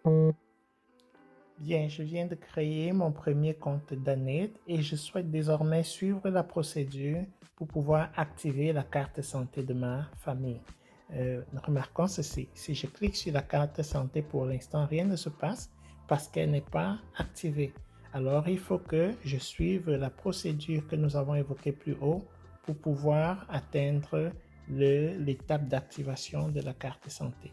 Bien, je viens de créer mon premier compte Danet et je souhaite désormais suivre la procédure pour pouvoir activer la carte santé de ma famille. Remarquons ceci, si je clique sur la carte santé pour l'instant, rien ne se passe parce qu'elle n'est pas activée. Alors, il faut que je suive la procédure que nous avons évoquée plus haut pour pouvoir atteindre l'étape d'activation de la carte santé.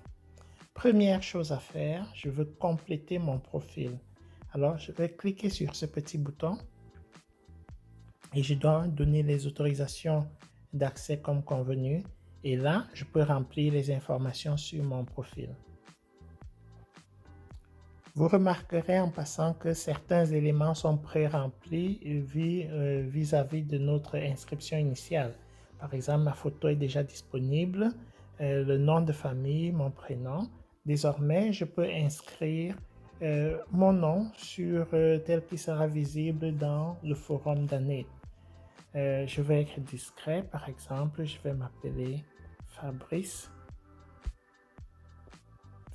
Première chose à faire, je veux compléter mon profil. Alors, je vais cliquer sur ce petit bouton et je dois donner les autorisations d'accès comme convenu. Et là, je peux remplir les informations sur mon profil. Vous remarquerez en passant que certains éléments sont pré-remplis vis-à-vis de notre inscription initiale. Par exemple, ma photo est déjà disponible, le nom de famille, mon prénom. Désormais, je peux inscrire mon nom tel qu'il sera visible dans le forum d'année. Je vais être discret, par exemple, je vais m'appeler Fabrice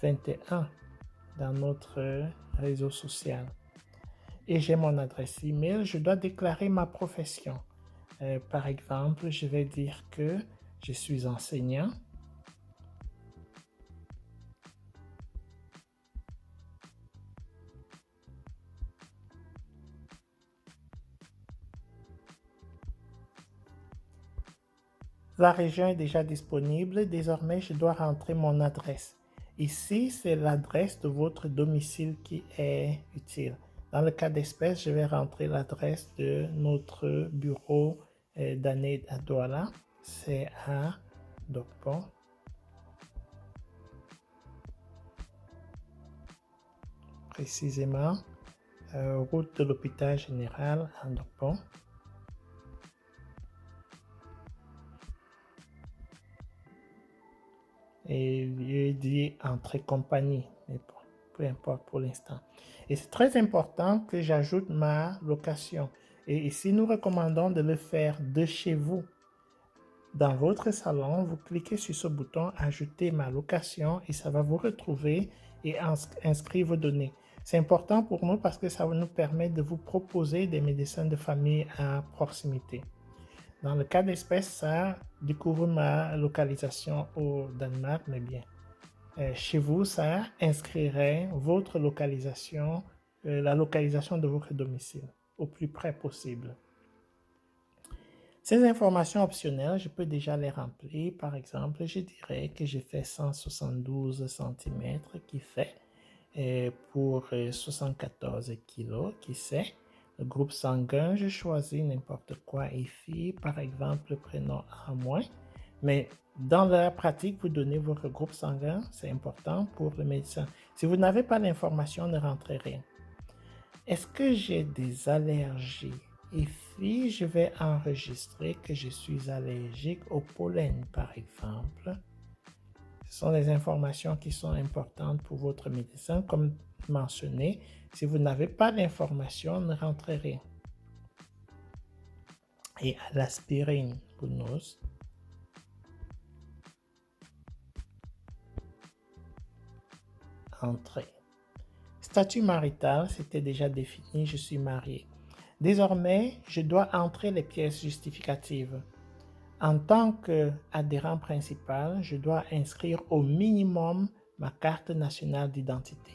21 dans notre réseau social. Et j'ai mon adresse email, je dois déclarer ma profession. Par exemple, je vais dire que je suis enseignant. La région est déjà disponible. Désormais, je dois rentrer mon adresse. Ici, c'est l'adresse de votre domicile qui est utile. Dans le cas d'espèce, je vais rentrer l'adresse de notre bureau d'année à Douala. C'est à Dokpon. Précisément, route de l'hôpital général à Dokpon. Et lieu dit entrée compagnie, mais bon, peu importe pour l'instant. Et c'est très important que j'ajoute ma location. Et ici, nous recommandons de le faire de chez vous. Dans votre salon, vous cliquez sur ce bouton Ajouter ma location et ça va vous retrouver et inscrire vos données. C'est important pour nous parce que ça va nous permettre de vous proposer des médecins de famille à proximité. Dans le cas d'espèce, ça découvre ma localisation au Danemark, mais bien. Chez vous, ça inscrirait votre localisation, la localisation de votre domicile, au plus près possible. Ces informations optionnelles, je peux déjà les remplir. Par exemple, je dirais que j'ai fait 172 cm qui fait pour 74 kg, qui sait. Le groupe sanguin, je choisis n'importe quoi ici, par exemple le prénom A-. Mais dans la pratique, vous donnez votre groupe sanguin, c'est important pour le médecin. Si vous n'avez pas l'information, ne rentrez rien. Est-ce que j'ai des allergies? Ici, je vais enregistrer que je suis allergique au pollen, par exemple. Ce sont des informations qui sont importantes pour votre médecin. Comme mentionné, si vous n'avez pas l'information, ne rentrez rien. Et à l'aspirine, pour nous. Entrée. Statut marital, c'était déjà défini, je suis marié. Désormais, je dois entrer les pièces justificatives. En tant qu'adhérent principal, je dois inscrire au minimum ma carte nationale d'identité.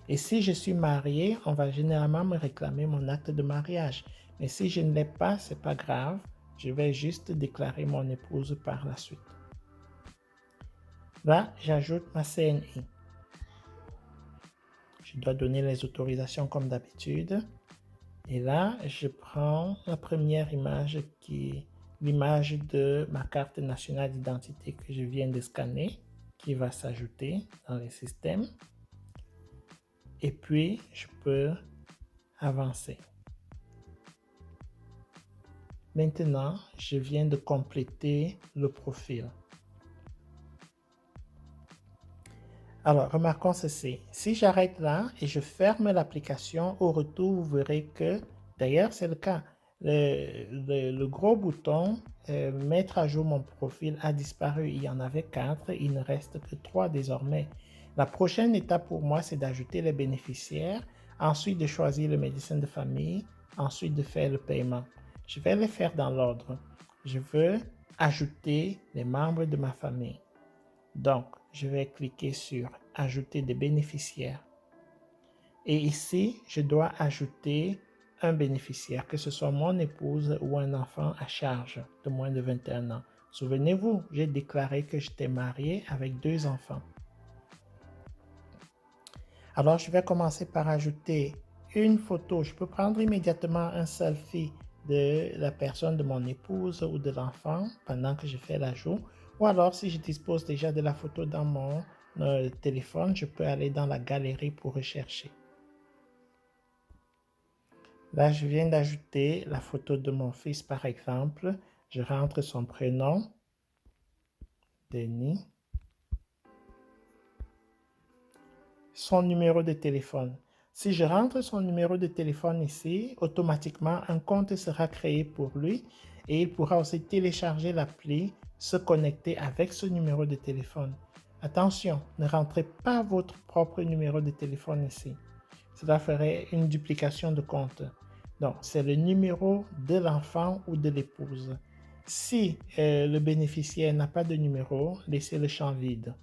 Et si je suis marié, on va généralement me réclamer mon acte de mariage. Mais si je ne l'ai pas, ce n'est pas grave. Je vais juste déclarer mon épouse par la suite. Là, j'ajoute ma CNI. Je dois donner les autorisations comme d'habitude. Et là, je prends la première image qui est l'image de ma carte nationale d'identité que je viens de scanner, qui va s'ajouter dans les systèmes. Et puis, je peux avancer. Maintenant, je viens de compléter le profil. Alors, remarquons ceci. Si j'arrête là et je ferme l'application, au retour, vous verrez que, d'ailleurs, c'est le cas. Le gros bouton mettre à jour mon profil a disparu. Il y en avait 4, il ne reste que 3 désormais. La prochaine étape pour moi, c'est d'ajouter les bénéficiaires, ensuite de choisir le médecin de famille, ensuite de faire le paiement. Je vais les faire dans l'ordre. Je veux ajouter les membres de ma famille. Donc, je vais cliquer sur Ajouter des bénéficiaires. Et ici, je dois ajouter un bénéficiaire, que ce soit mon épouse ou un enfant à charge de moins de 21 ans. Souvenez-vous, j'ai déclaré que j'étais marié avec 2 enfants. Alors, je vais commencer par ajouter une photo. Je peux prendre immédiatement un selfie de la personne, de mon épouse ou de l'enfant pendant que je fais l'ajout. Ou alors, si je dispose déjà de la photo dans mon téléphone, je peux aller dans la galerie pour rechercher. Là, je viens d'ajouter la photo de mon fils, par exemple. Je rentre son prénom, Denis, son numéro de téléphone. Si je rentre son numéro de téléphone ici, automatiquement, un compte sera créé pour lui et il pourra aussi télécharger l'appli, se connecter avec ce numéro de téléphone. Attention, ne rentrez pas votre propre numéro de téléphone ici. Cela ferait une duplication de compte. Donc, c'est le numéro de l'enfant ou de l'épouse. Si le bénéficiaire n'a pas de numéro, laissez le champ vide.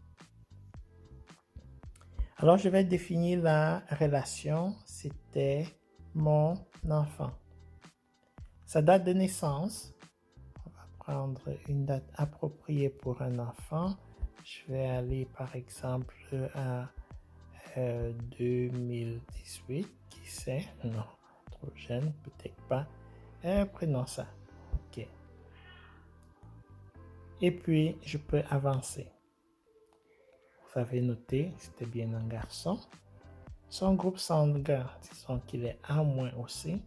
Alors, je vais définir la relation. C'était mon enfant. Sa date de naissance, on va prendre une date appropriée pour un enfant. Je vais aller par exemple à 2018, qui sait? Non, trop jeune, peut-être pas. Prenons ça. OK. Et puis, je peux avancer. Vous avez noté, c'était bien un garçon. Son groupe sanguin, disons qu'il est A- aussi.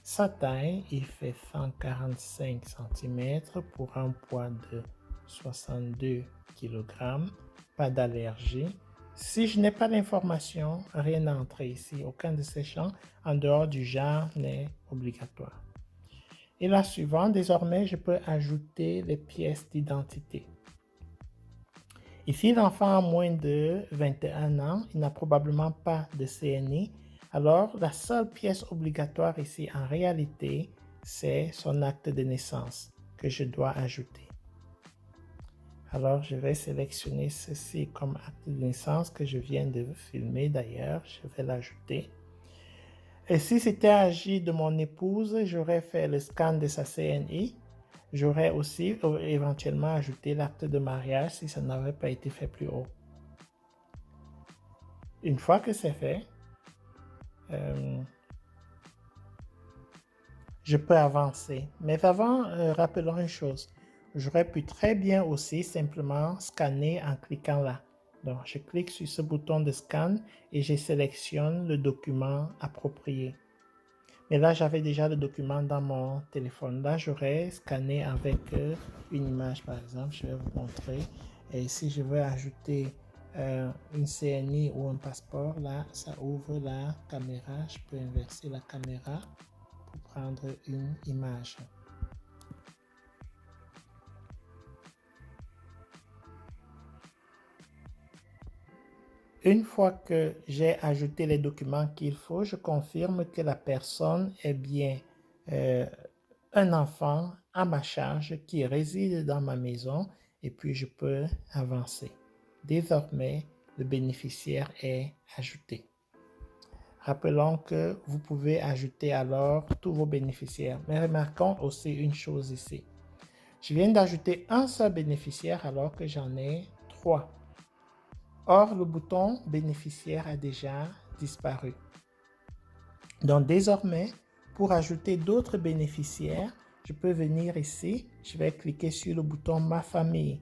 Sa taille, il fait 145 cm pour un poids de 62 kg. Pas d'allergie. Si je n'ai pas l'information, rien n'a entré ici. Aucun de ces champs en dehors du genre n'est obligatoire. Et la suivante, désormais, je peux ajouter les pièces d'identité. Ici, l'enfant a moins de 21 ans, il n'a probablement pas de CNI. Alors, la seule pièce obligatoire ici, en réalité, c'est son acte de naissance que je dois ajouter. Alors, je vais sélectionner ceci comme acte de naissance que je viens de filmer d'ailleurs. Je vais l'ajouter. Et si c'était agi de mon épouse, j'aurais fait le scan de sa CNI. J'aurais aussi éventuellement ajouté l'acte de mariage si ça n'avait pas été fait plus haut. Une fois que c'est fait, je peux avancer. Mais avant, rappelons une chose. J'aurais pu très bien aussi simplement scanner en cliquant là. Donc, je clique sur ce bouton de scan et je sélectionne le document approprié. Mais là, j'avais déjà le document dans mon téléphone. Là, j'aurais scanné avec une image, par exemple. Je vais vous montrer. Et si je veux ajouter une CNI ou un passeport, là, ça ouvre la caméra. Je peux inverser la caméra pour prendre une image. Une fois que j'ai ajouté les documents qu'il faut, je confirme que la personne est bien un enfant à ma charge qui réside dans ma maison et puis je peux avancer. Désormais, le bénéficiaire est ajouté. Rappelons que vous pouvez ajouter alors tous vos bénéficiaires. Mais remarquons aussi une chose ici. Je viens d'ajouter un seul bénéficiaire alors que j'en ai 3. Or, le bouton bénéficiaire a déjà disparu. Donc, désormais, pour ajouter d'autres bénéficiaires, je peux venir ici, je vais cliquer sur le bouton Ma famille.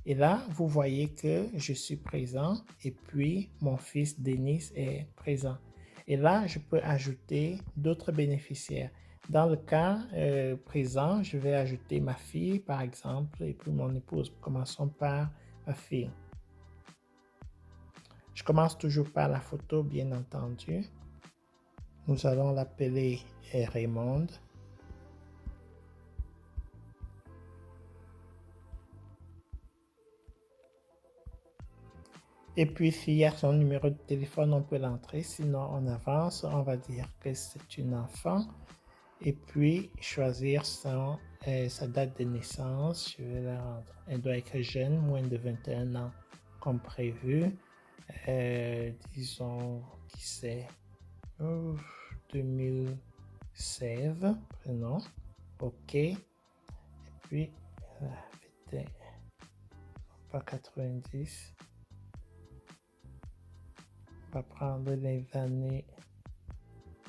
Et là, vous voyez que je suis présent et puis mon fils Denis est présent. Et là, je peux ajouter d'autres bénéficiaires. Dans le cas présent, je vais ajouter ma fille, par exemple, et puis mon épouse. Commençons par ma fille. Je commence toujours par la photo, bien entendu. Nous allons l'appeler Raymond. Et puis, s'il y a son numéro de téléphone, on peut l'entrer. Sinon, on avance. On va dire que c'est une enfant. Et puis, choisir sa date de naissance. Je vais la rendre. Elle doit être jeune, moins de 21 ans, comme prévu. Disons qui c'est. 2016. Prénom. OK. Et puis, pas 90. On va prendre les années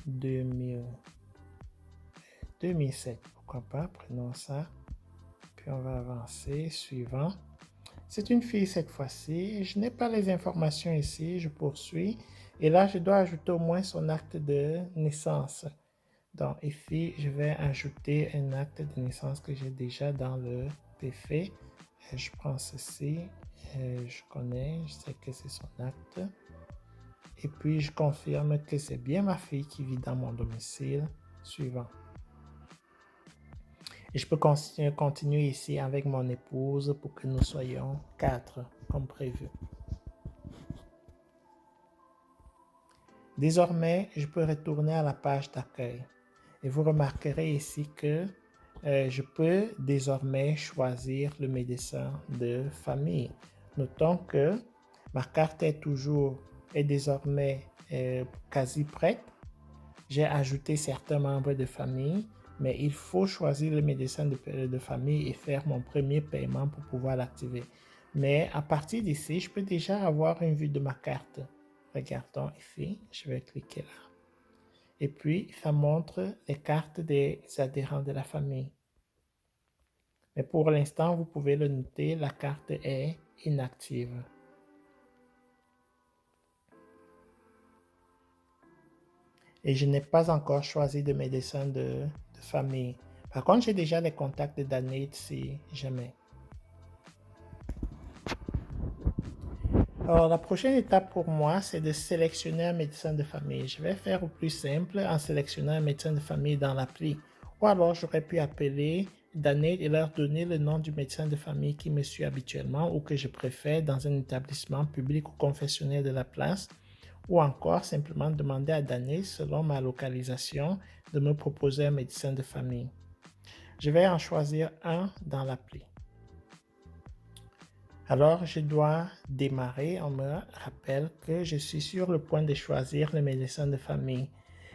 2000. 2007, pourquoi pas, prenons ça. Puis on va avancer, suivant. C'est une fille cette fois-ci. Je n'ai pas les informations ici, je poursuis. Et là, je dois ajouter au moins son acte de naissance. Donc ici, je vais ajouter un acte de naissance que j'ai déjà dans le PF. Je prends ceci, je connais, je sais que c'est son acte. Et puis, je confirme que c'est bien ma fille qui vit dans mon domicile. Suivant. Et je peux continuer ici avec mon épouse pour que nous soyons 4, comme prévu. Désormais, je peux retourner à la page d'accueil. Et vous remarquerez ici que je peux désormais choisir le médecin de famille. Notons que ma carte est désormais quasi prête. J'ai ajouté certains membres de famille, mais il faut choisir le médecin de famille et faire mon premier paiement pour pouvoir l'activer. Mais à partir d'ici, je peux déjà avoir une vue de ma carte. Regardons ici, je vais cliquer là. Et puis, ça montre les cartes des adhérents de la famille. Mais pour l'instant, vous pouvez le noter, la carte est inactive. Et je n'ai pas encore choisi de médecin de famille. Par contre, j'ai déjà les contacts de Danette si jamais. Alors, la prochaine étape pour moi, c'est de sélectionner un médecin de famille. Je vais faire au plus simple en sélectionnant un médecin de famille dans l'appli. Ou alors, j'aurais pu appeler Danette et leur donner le nom du médecin de famille qui me suit habituellement ou que je préfère dans un établissement public ou confessionnel de la place. Ou encore simplement demander à Danette, selon ma localisation, de me proposer un médecin de famille. Je vais en choisir un dans l'appli. Alors, je dois démarrer. On me rappelle que je suis sur le point de choisir le médecin de famille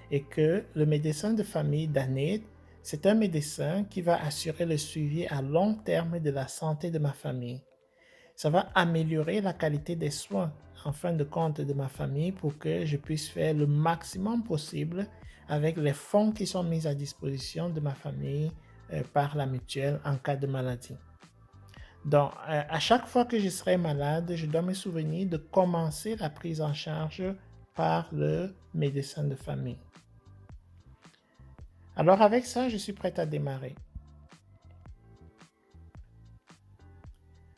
et que le médecin de famille Danette, c'est un médecin qui va assurer le suivi à long terme de la santé de ma famille. Ça va améliorer la qualité des soins en fin de compte de ma famille pour que je puisse faire le maximum possible avec les fonds qui sont mis à disposition de ma famille par la mutuelle en cas de maladie. Donc, à chaque fois que je serai malade, je dois me souvenir de commencer la prise en charge par le médecin de famille. Alors, avec ça, je suis prête à démarrer.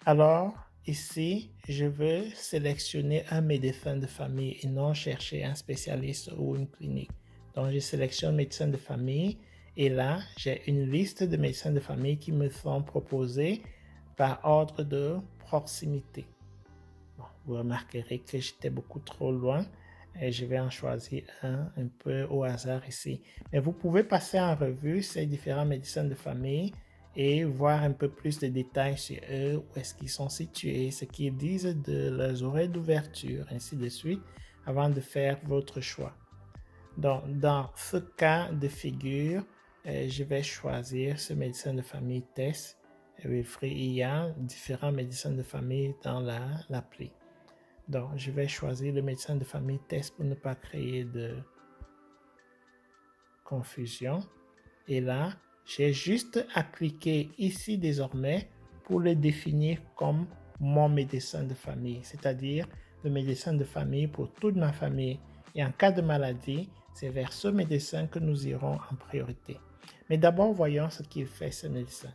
Alors, ici, je veux sélectionner un médecin de famille et non chercher un spécialiste ou une clinique. Donc, je sélectionne médecin de famille et là, j'ai une liste de médecins de famille qui me sont proposés par ordre de proximité. Bon, vous remarquerez que j'étais beaucoup trop loin et je vais en choisir un peu au hasard ici. Mais vous pouvez passer en revue ces différents médecins de famille et voir un peu plus de détails sur eux, où est-ce qu'ils sont situés, ce qu'ils disent de leurs horaires d'ouverture, ainsi de suite, avant de faire votre choix. Donc, dans ce cas de figure, je vais choisir ce médecin de famille Tess. Wilfried, il y a différents médecins de famille dans l'appli. Donc, je vais choisir le médecin de famille Tess pour ne pas créer de confusion. Et là, j'ai juste à cliquer ici désormais pour le définir comme mon médecin de famille, c'est-à-dire le médecin de famille pour toute ma famille. Et en cas de maladie, c'est vers ce médecin que nous irons en priorité. Mais d'abord, voyons ce qu'il fait, ce médecin.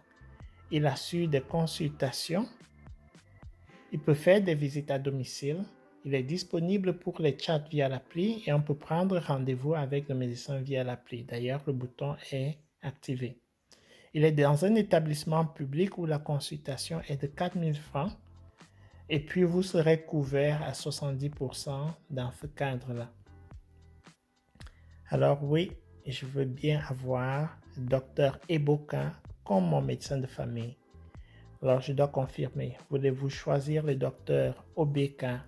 Il assure des consultations. Il peut faire des visites à domicile. Il est disponible pour les chats via l'appli et on peut prendre rendez-vous avec le médecin via l'appli. D'ailleurs, le bouton est activé. Il est dans un établissement public où la consultation est de 4 000 francs Et puis, vous serez couvert à 70% dans ce cadre-là. Alors oui, je veux bien avoir Dr Eboka comme mon médecin de famille. Alors, je dois confirmer. Voulez-vous choisir le docteur Eboka,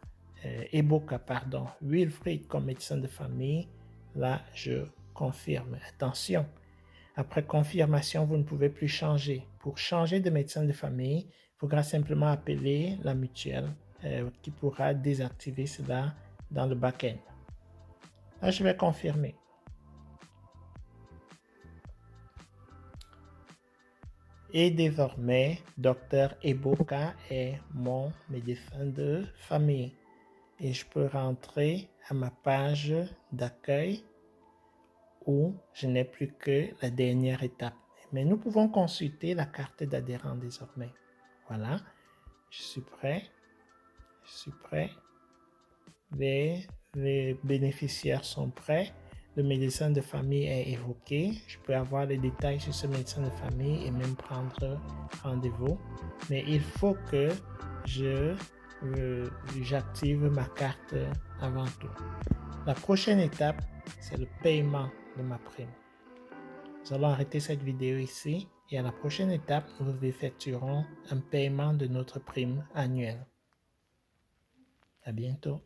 Wilfried comme médecin de famille? Là, je confirme. Attention, après confirmation, vous ne pouvez plus changer. Pour changer de médecin de famille, il faudra simplement appeler la mutuelle qui pourra désactiver cela dans le back-end. Là, je vais confirmer. Et désormais, Dr Eboka est mon médecin de famille. Et je peux rentrer à ma page d'accueil où je n'ai plus que la dernière étape. Mais nous pouvons consulter la carte d'adhérent désormais. Voilà, je suis prêt. Je suis prêt. Les bénéficiaires sont prêts. Le médecin de famille est évoqué. Je peux avoir les détails sur ce médecin de famille et même prendre rendez-vous. Mais il faut que j'active ma carte avant tout. La prochaine étape, c'est le paiement de ma prime. Nous allons arrêter cette vidéo ici et à la prochaine étape, nous effectuerons un paiement de notre prime annuelle. À bientôt.